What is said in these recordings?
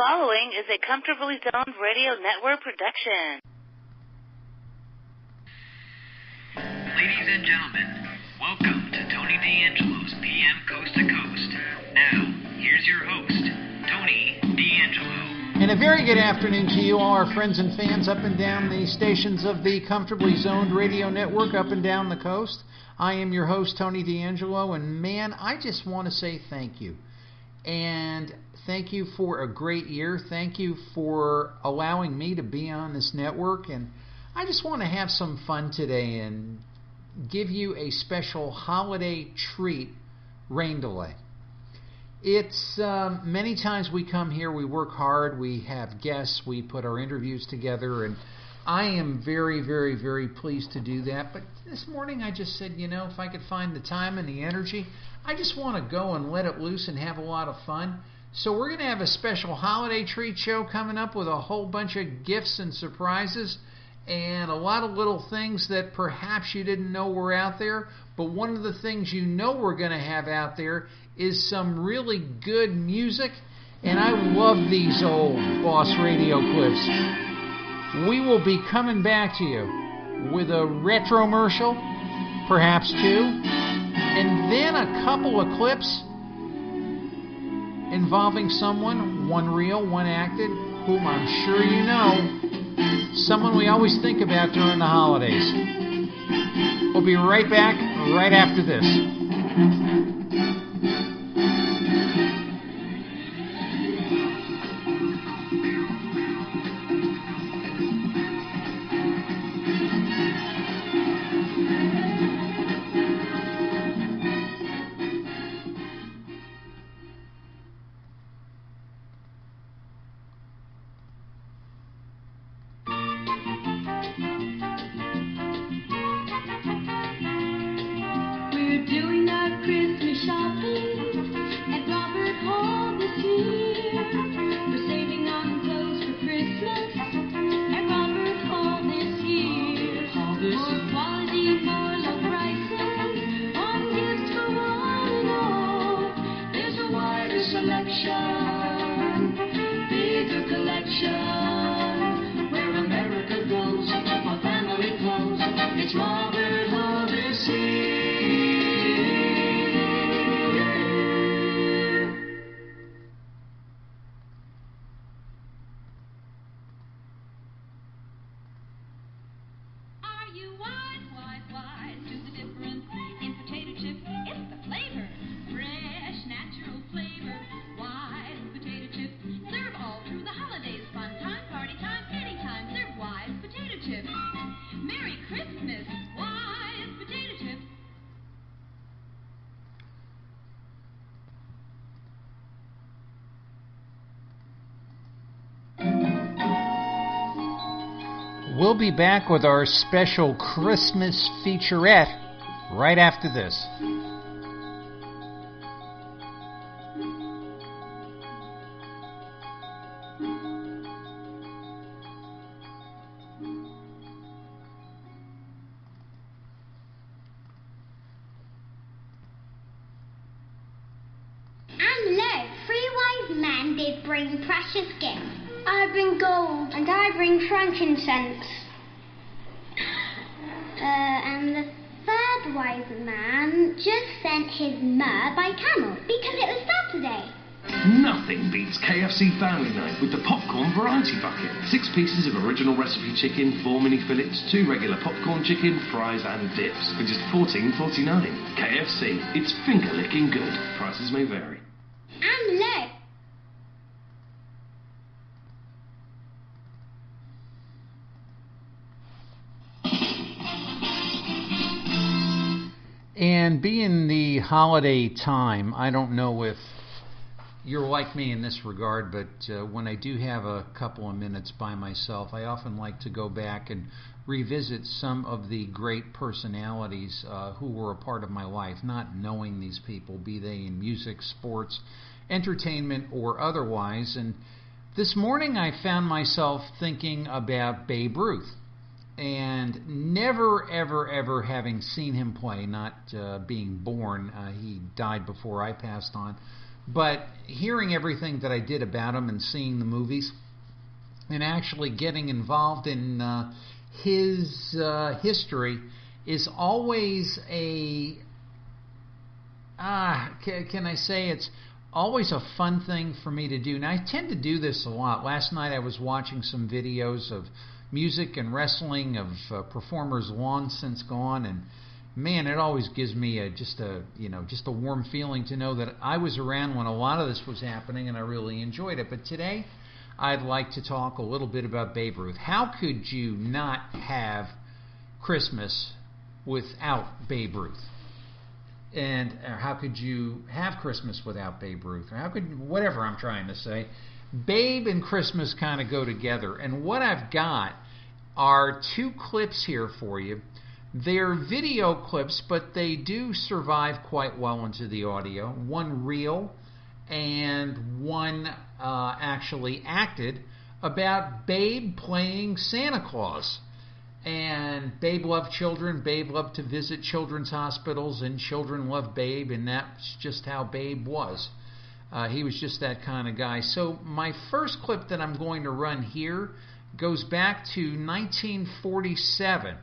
following is a Comfortably Zoned Radio Network production. Ladies and gentlemen, welcome to Tony D'Angelo's PM Coast to Coast. Now, here's your host, Tony D'Angelo. And a very good afternoon to you, all our friends and fans up and down the stations of the Comfortably Zoned Radio Network up and down the coast. I am your host, Tony D'Angelo, and man, I just want to say thank you. And thank you for a great year. Thank you for allowing me to be on this network. And I just want to have some fun today and give you a special holiday treat, rain delay. It's many times we come here, we work hard, we have guests, we put our interviews together, and I am very, very, very pleased to do that. But this morning I just said, if I could find the time and the energy, I just want to go and let it loose and have a lot of fun. So we're going to have a special holiday treat show coming up with a whole bunch of gifts and surprises and a lot of little things that perhaps you didn't know were out there. But one of the things you know we're going to have out there is some really good music. And I love these old Boss Radio clips. We will be coming back to you with a retromercial, perhaps two, and then a couple of clips involving someone, one real, one acted, whom I'm sure you know, someone we always think about during the holidays. We'll be right back right after this. We'll be back with our special Christmas featurette right after this. Angelo, 3 wise men did bring precious gifts. I bring gold, and I bring frankincense. And the 3rd wise man just sent his myrrh by camel because it was Saturday. Nothing beats KFC Family Night with the popcorn variety bucket. 6 pieces of original recipe chicken, 4 mini fillets, 2 regular popcorn chicken, fries and dips for just $14.49. KFC, it's finger-licking good. Prices may vary. Angelo. And being the holiday time, I don't know if you're like me in this regard, but when I do have a couple of minutes by myself, I often like to go back and revisit some of the great personalities who were a part of my life, not knowing these people, be they in music, sports, entertainment, or otherwise. And this morning I found myself thinking about Babe Ruth. And never, ever, ever having seen him play, not being born, he died before I passed on, But hearing everything that I did about him and seeing the movies and actually getting involved in his history is always a, can I say, it's always a fun thing for me to do. Now, I tend to do this a lot. Last night I was watching some videos of music and wrestling of performers long since gone, and man, it always gives me just a warm feeling to know that I was around when a lot of this was happening, and I really enjoyed it. But today, I'd like to talk a little bit about Babe Ruth. How could you not have Christmas without Babe Ruth? And how could you have Christmas without Babe Ruth? Or how could, whatever I'm trying to say. Babe and Christmas kind of go together. And what I've got are two clips here for you. They're video clips, but they do survive quite well into the audio. One real and one actually acted, about Babe playing Santa Claus. And Babe loved children. Babe loved to visit children's hospitals, and children loved Babe, and that's just how Babe was. He was just that kind of guy. So my first clip that I'm going to run here goes back to 1947.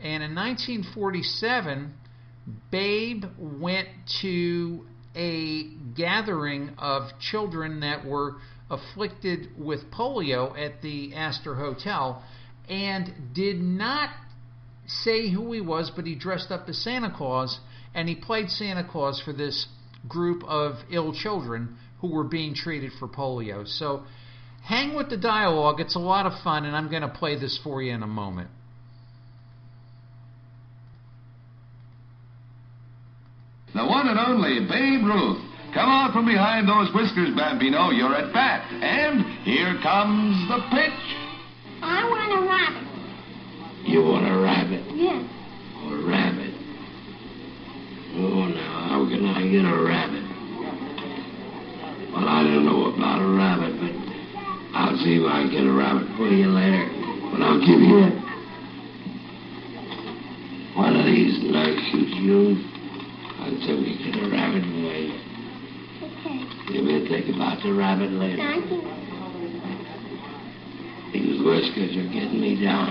And in 1947, Babe went to a gathering of children that were afflicted with polio at the Astor Hotel, and did not say who he was, but he dressed up as Santa Claus, and he played Santa Claus for this group of ill children who were being treated for polio. So hang with the dialogue. It's a lot of fun, and I'm going to play this for you in a moment. The one and only Babe Ruth. Come out from behind those whiskers, Bambino. You're at bat. And here comes the pitch. I want a rabbit. You want a rabbit? Yes. A rabbit? Oh, now, how can I get a rabbit? Well, I don't know about a rabbit, but I'll see if I can get a rabbit for you later. But I'll give you one of these nice shoes until we get a rabbit for you. Okay. You may think about the rabbit later. Thank you. These whiskers are getting me down.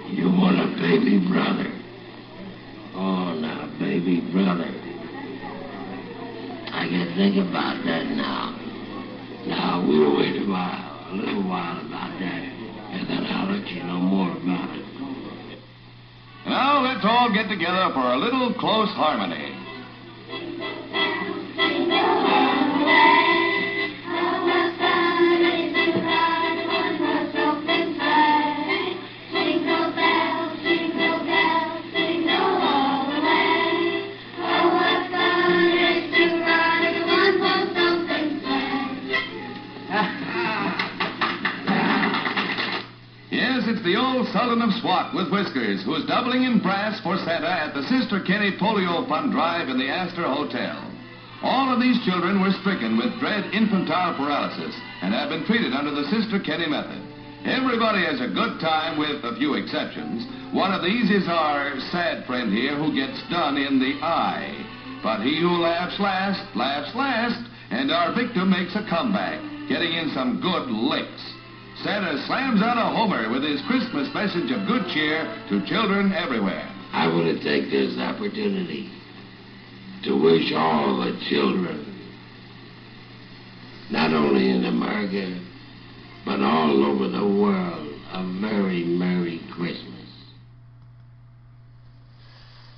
You want a baby brother? Oh, now, baby brother. I can think about that now. Now, we'll wait a little while about that, and then I'll let you know more about it. Now let's all get together for a little close harmony. The old Sultan of Swat with whiskers, who's doubling in brass for Santa at the Sister Kenny Polio Fund Drive in the Astor Hotel. All of these children were stricken with dread infantile paralysis and have been treated under the Sister Kenny method. Everybody has a good time with a few exceptions. One of these is our sad friend here who gets done in the eye. But he who laughs last, and our victim makes a comeback, getting in some good licks. Santa slams out a homer with his Christmas message of good cheer to children everywhere. I want to take this opportunity to wish all the children, not only in America, but all over the world, a very Merry Christmas.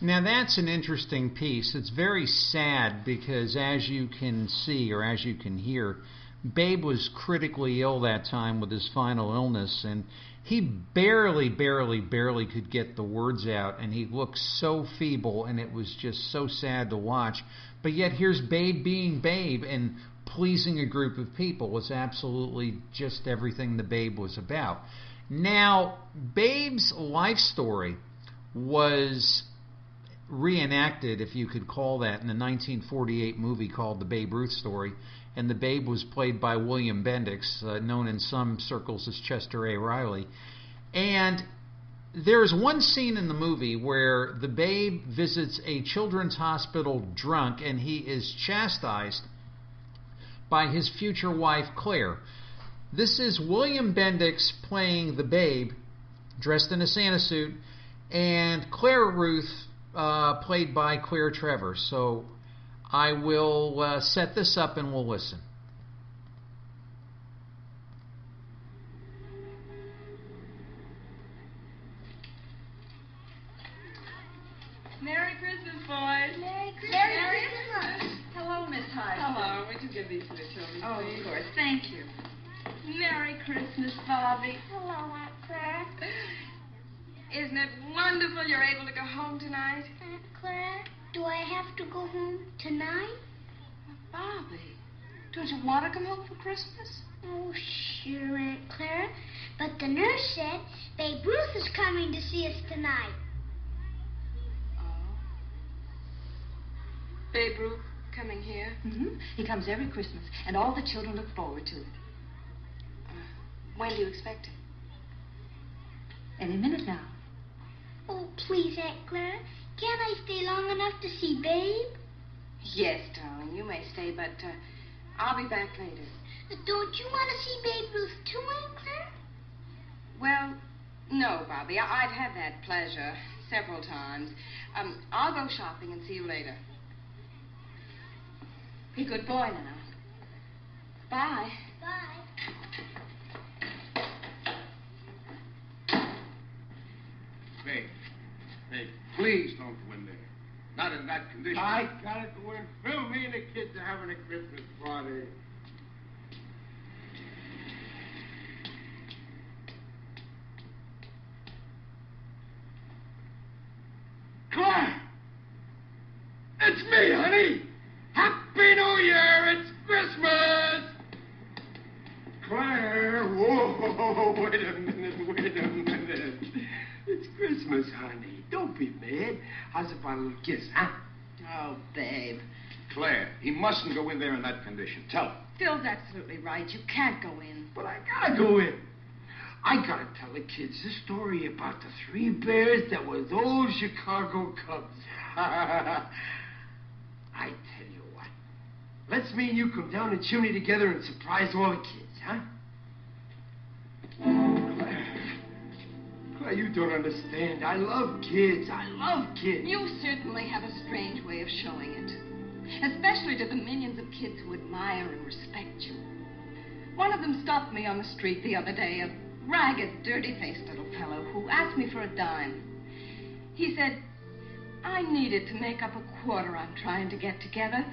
Now that's an interesting piece. It's very sad because, as you can see or as you can hear, Babe was critically ill that time with his final illness, and he barely could get the words out, and he looked so feeble, and it was just so sad to watch. But yet here's Babe being Babe and pleasing a group of people. Was absolutely just everything the Babe was about. Now, Babe's life story was reenacted, if you could call that, in the 1948 movie called The Babe Ruth Story. And the Babe was played by William Bendix, known in some circles as Chester A. Riley. And there's one scene in the movie where the Babe visits a children's hospital drunk, and he is chastised by his future wife, Claire. This is William Bendix playing the Babe, dressed in a Santa suit, and Claire Ruth, played by Claire Trevor. So I will set this up and we'll listen. Merry Christmas, boys. Merry Christmas. Merry Christmas. Hello, Miss Hyde. Hello. Would you give these to the children, Oh, please? of course. Thank you. Merry Christmas, Bobby. Hello, Aunt Claire. Isn't it wonderful you're able to go home tonight? Aunt Claire, do I have to go home tonight? Bobby, don't you want to come home for Christmas? Oh, sure, Aunt Claire. But the nurse said Babe Ruth is coming to see us tonight. Oh. Babe Ruth coming here? Mm-hmm. He comes every Christmas, and all the children look forward to it. When do you expect him? Any minute now. Oh, please, Aunt Claire. Can't I stay long enough to see Babe? Yes, darling, you may stay, but I'll be back later. Don't you want to see Babe Ruth too, Aunt Claire? Well, no, Bobby. I'd had that pleasure several times. I'll go shopping and see you later. Be a good boy now. Bye. Bye. Hey, please don't go in there. Not in that condition. I gotta go in. Phil, me and the kids are having a Christmas party. Claire! It's me, honey! Happy New Year! It's Christmas! Claire! Whoa! Wait a minute. It's Christmas, honey. Don't be mad. How's about a little kiss, huh? Oh, babe. Claire, he mustn't go in there in that condition. Tell him. Phil's absolutely right. You can't go in. But I gotta go in. I gotta tell the kids the story about the 3 bears that was old Chicago Cubs. I tell you what. Let's me and you come down the chimney together and surprise all the kids, huh? Claire, you don't understand. I love kids. You certainly have a strange way of showing it. Especially to the millions of kids who admire and respect you. One of them stopped me on the street the other day, a ragged, dirty-faced little fellow who asked me for a dime. He said, I needed to make up a quarter I'm trying to get together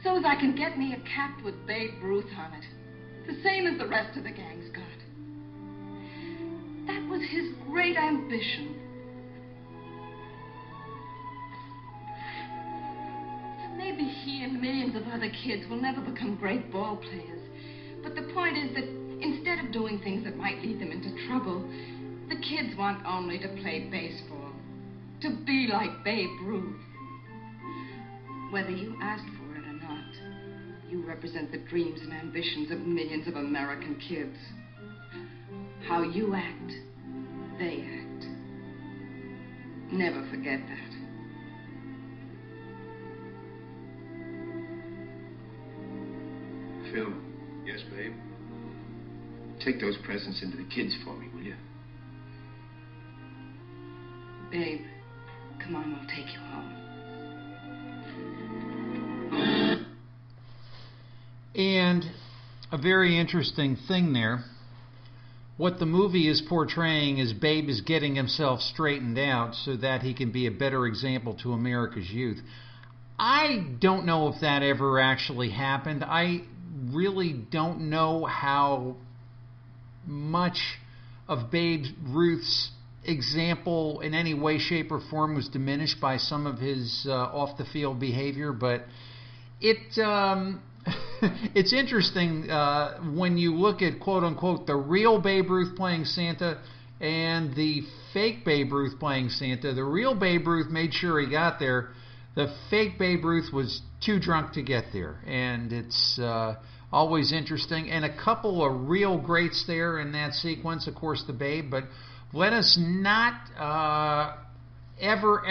so as I can get me a cap with Babe Ruth on it. The same as the rest of the gang's got. That was his great ambition. Maybe he and millions of other kids will never become great ball players. But the point is that instead of doing things that might lead them into trouble, the kids want only to play baseball. To be like Babe Ruth. Whether you asked for it or not, you represent the dreams and ambitions of millions of American kids. How you act, they act. Never forget that. Phil, Yes, babe? take those presents into the kids for me, will you? Babe, come on, we'll take you home. And a very interesting thing there. What the movie is portraying is Babe is getting himself straightened out so that he can be a better example to America's youth. I don't know if that ever actually happened. I really don't know how much of Babe Ruth's example in any way, shape, or form was diminished by some of his off-the-field behavior, but it's interesting when you look at, quote-unquote, the real Babe Ruth playing Santa and the fake Babe Ruth playing Santa. The real Babe Ruth made sure he got there. The fake Babe Ruth was too drunk to get there, and it's always interesting. And a couple of real greats there in that sequence, of course, the Babe, but Let us not ever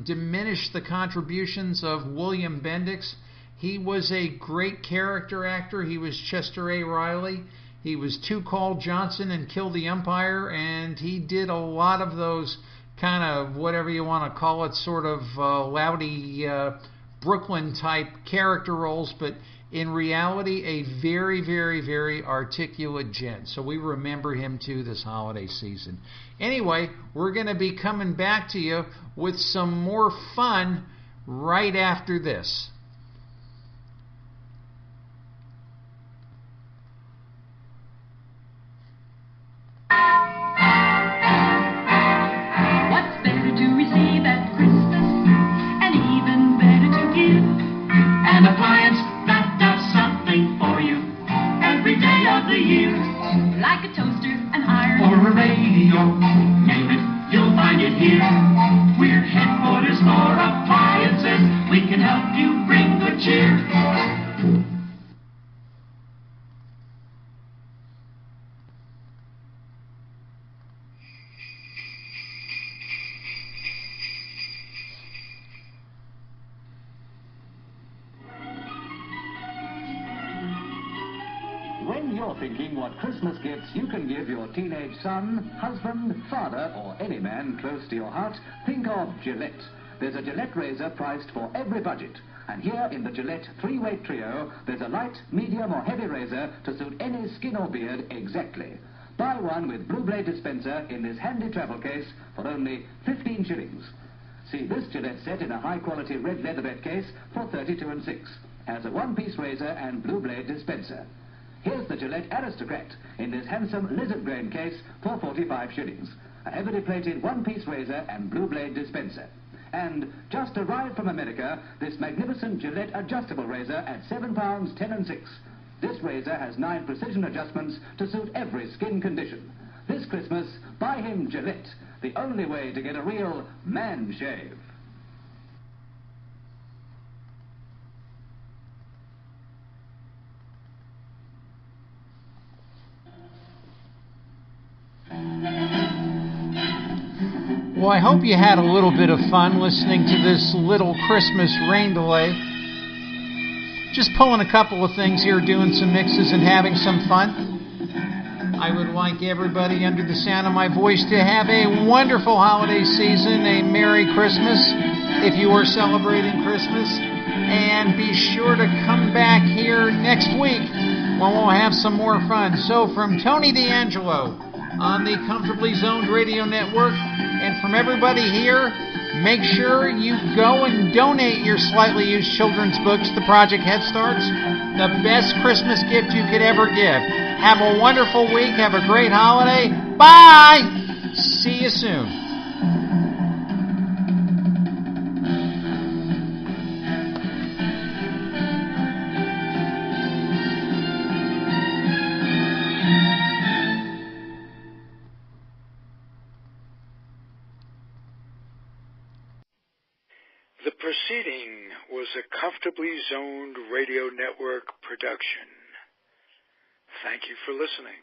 diminish the contributions of William Bendix. He was a great character actor. He was Chester A. Riley. He was Two Call Johnson in Kill the Umpire, and he did a lot of those kind of, whatever you want to call it, sort of loudy Brooklyn-type character roles, but in reality, a very, very, very articulate gent. So we remember him too this holiday season. Anyway, we're going to be coming back to you with some more fun right after this. What's better to receive at Christmas, and even better to give? An appliance that does something for you every day of the year. Like a toaster, an iron, or a radio. Name it, you'll find it here. We're headquarters for appliances. We can help you bring good cheer. When you're thinking what Christmas gifts you can give your teenage son, husband, father, or any man close to your heart, think of Gillette. There's a Gillette razor priced for every budget. And here in the Gillette 3-weight trio, there's a light, medium, or heavy razor to suit any skin or beard exactly. Buy one with Blue Blade dispenser in this handy travel case for only 15 shillings. See this Gillette set in a high-quality red leatherette case for 32 6. Has a one-piece razor and Blue Blade dispenser. Here's the Gillette Aristocrat in this handsome lizard grain case for 45 shillings. A heavily plated one-piece razor and Blue Blade dispenser. And just arrived from America, this magnificent Gillette adjustable razor at £7, 10 6. This razor has 9 precision adjustments to suit every skin condition. This Christmas, buy him Gillette, the only way to get a real man shave. Well, I hope you had a little bit of fun listening to this little Christmas rain delay. Just pulling a couple of things here, doing some mixes and having some fun. I would like everybody under the sound of my voice to have a wonderful holiday season, a Merry Christmas if you are celebrating Christmas. And be sure to come back here next week when we'll have some more fun. So from Tony D'Angelo on the Comfortably Zoned Radio Network, and from everybody here, make sure you go and donate your slightly used children's books to Project Head Starts. The best Christmas gift you could ever give. Have a wonderful week. Have a great holiday. Bye! See you soon. The proceeding was a Comfortably Zoned Radio Network production. Thank you for listening.